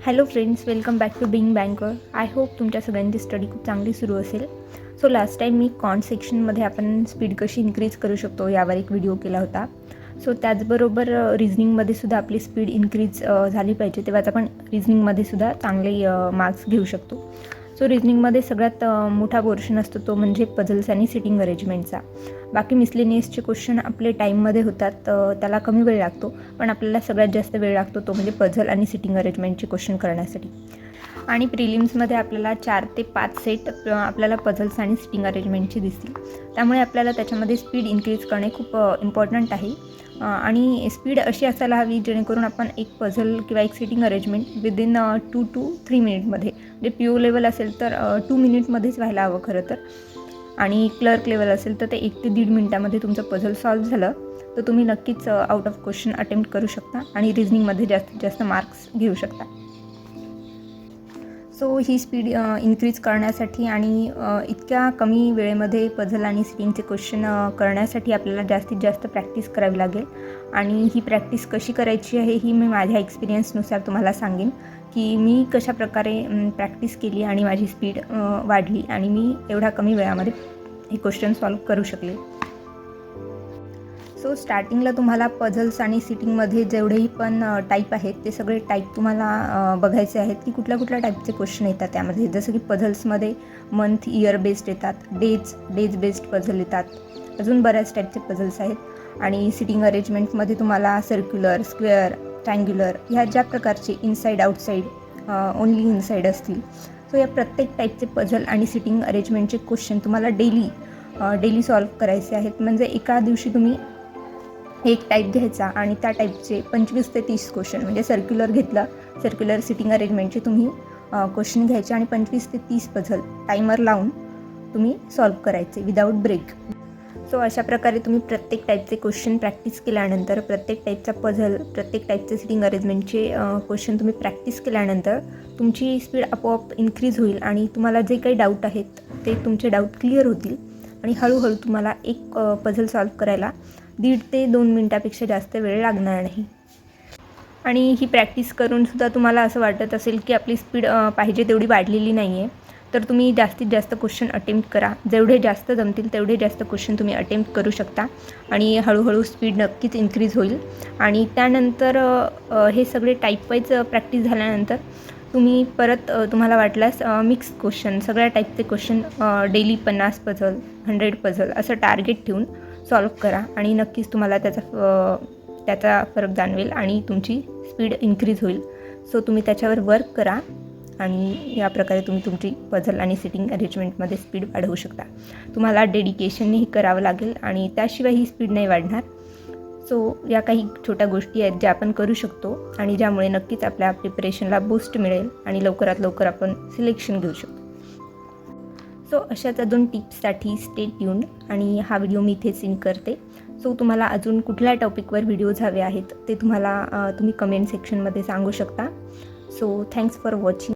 Hello friends, welcome back to being banker. I hope तुमच्या सगळ्यांची study खूप चांगली सुरू असेल. सो लास्ट टाईम मी कॉन्ट सेक्शनमध्ये आपण स्पीड कशी इन्क्रीज करू शकतो यावर एक व्हिडिओ केला होता. सो त्याचबरोबर रिझनिंगमध्ये सुद्धा आपली स्पीड इन्क्रीज झाली पाहिजे, तेव्हाच आपण रिझनिंगमध्ये सुद्धा चांगले मार्क्स घेऊ शकतो. सो रिझनिंगमध्ये सगळ्यात मोठा पोर्शन असतो तो म्हणजे पझल्स आणि सिटिंग अरेंजमेंटचा. बाकी मिसलेनियसचे क्वेश्चन आपले टाईममध्ये होतात, त्याला कमी वेळ लागतो, पण आपल्याला सगळ्यात जास्त वेळ लागतो तो म्हणजे पझल आणि सिटिंग अरेंजमेंटचे क्वेश्चन करण्यासाठी. आणि प्रिलिम्समध्ये आपल्याला 4 ते 5 सेट आपल्याला पझल्स आणि सिटिंग अरेंजमेंटचे दिसतील. त्यामुळे आपल्याला त्याच्यामध्ये स्पीड इन्क्रीज करणे खूप इम्पॉर्टंट आहे. आणि स्पीड अशी असायला हवी जेणेकरून आपण एक पझल किंवा एक सिटिंग अरेंजमेंट विदिन 2 to 3 मिनिटमध्ये, म्हणजे PO लेवल असेल तर 2 मिनिटमध्येच व्हायला हवं खरं तर. आणि क्लर्क लेवल असेल तर ते 1 ते 1.5 मिनिटामध्ये तुमचं पझल सॉल्व्ह झालं तर तुम्ही नक्कीच आउट ऑफ क्वेश्चन अटेम्प्ट करू शकता आणि रिझनिंगमध्ये जास्तीत जास्त मार्क्स घेऊ शकता. सो ही स्पीड इन्क्रीज करण्यासाठी आणि इतक्या कमी वेळेमध्ये पझल आणि सिटिंगचे क्वेश्चन करण्यासाठी आपल्याला जास्तीत जास्त प्रॅक्टिस करावी लागेल. आणि ही प्रॅक्टिस कशी करायची आहे ही मी माझ्या एक्सपिरियन्सनुसार तुम्हाला सांगेन की मी कशाप्रकारे प्रॅक्टिस केली आणि माझी स्पीड वाढली आणि मी एवढ्या कमी वेळामध्ये हे क्वेश्चन सॉल्व्ह करू शकले. सो स्टार्टिंगला तुम्हाला पझल्स आणि सिटिंगमध्ये जेवढेही पण टाईप आहेत ते सगळे टाईप तुम्हाला बघायचे आहेत की कुठल्या कुठल्या टाईपचे क्वेश्चन येतात त्यामध्ये. जसं की पझल्समध्ये मंथ इयर बेस्ड येतात, डेज बेस्ड पझल येतात, अजून बऱ्याच टाईपचे पझल्स आहेत. आणि सिटिंग अरेंजमेंटमध्ये तुम्हाला सर्क्युलर, स्क्वेअर, ट्रँग्युलर ह्या ज्या प्रकारचे इनसाईड आउटसाईड, ओन्ली इनसाईड असतील. सो या प्रत्येक टाईपचे पझल आणि सिटिंग अरेंजमेंटचे क्वेश्चन तुम्हाला डेली सॉल्व्ह करायचे आहेत. म्हणजे एका दिवशी तुम्ही एक टाईप घ्यायचा आणि त्या टाईपचे 25 ते 30 क्वेश्चन, म्हणजे सर्क्युलर सिटिंग अरेंजमेंटचे तुम्ही क्वेश्चन घ्यायचे आणि 25 ते 30 पझल टायमर लावून तुम्ही सॉल्व्ह करायचे विदाऊट ब्रेक. सो अशा प्रकारे तुम्ही प्रत्येक टाईपचे क्वेश्चन प्रॅक्टिस केल्यानंतर, प्रत्येक टाईपचा पझल, प्रत्येक टाईपचे सिटिंग अरेंजमेंटचे क्वेश्चन तुम्ही प्रॅक्टिस केल्यानंतर तुमची स्पीड आपोआप इन्क्रीज होईल आणि तुम्हाला जे काही डाऊट आहेत ते तुमचे डाऊट क्लिअर होतील. आणि हळूहळू तुम्हाला एक पझल सॉल्व्ह करायला 1.5 ते 2 मिनटापेक्षा जास्त वेळ लागणार नाही. आणि ही प्रॅक्टिस करूनसुद्धा तुम्हाला असं वाटत असेल की आपली स्पीड पाहिजे तेवढी वाढलेली नाही आहे, तर तुम्ही जास्तीत जास्त क्वेश्चन अटेम्प्ट करा. जेवढे जास्त जमतील तेवढे जास्त क्वेश्चन तुम्ही अटेम्प्ट करू शकता आणि हळूहळू स्पीड नक्कीच इन्क्रीज होईल. आणि त्यानंतर हे सगळे टाईप वाईज प्रॅक्टिस झाल्यानंतर तुम्ही परत तुम्हाला वाटल्यास मिक्स क्वेश्चन, सगळ्या टाईपचे क्वेश्चन डेली 50 पझल, 100 पझल असं टार्गेट ठेवून सॉल्व्ह करा आणि नक्कीच तुम्हाला त्याचा फरक जाणवेल आणि तुमची स्पीड इन्क्रीज होईल. सो तुम्ही त्याच्यावर वर्क करा आणि या प्रकारे तुम्ही तुमची पझल आणि सिटिंग अरेंजमेंटमध्ये स्पीड वाढवू शकता. तुम्हाला डेडिकेशनही करावं लागेल आणि त्याशिवाय ही स्पीड नाही वाढणार. सो या काही छोट्या गोष्टी आहेत ज्या आपण करू शकतो आणि ज्यामुळे नक्कीच आपल्या प्रिपरेशनला बूस्ट मिळेल आणि लवकरात लवकर आपण सिलेक्शन घेऊ शकतो. सो अशाच अजून टिप्ससाठी स्टे ट्यून्ड आणि हा व्हिडिओ मी इथे सीन करते. सो तुम्हाला अजून कुठल्या टॉपिकवर व्हिडिओज हवे आहेत ते तुम्ही कमेंट सेक्शनमध्ये सांगू शकता. So thanks for watching.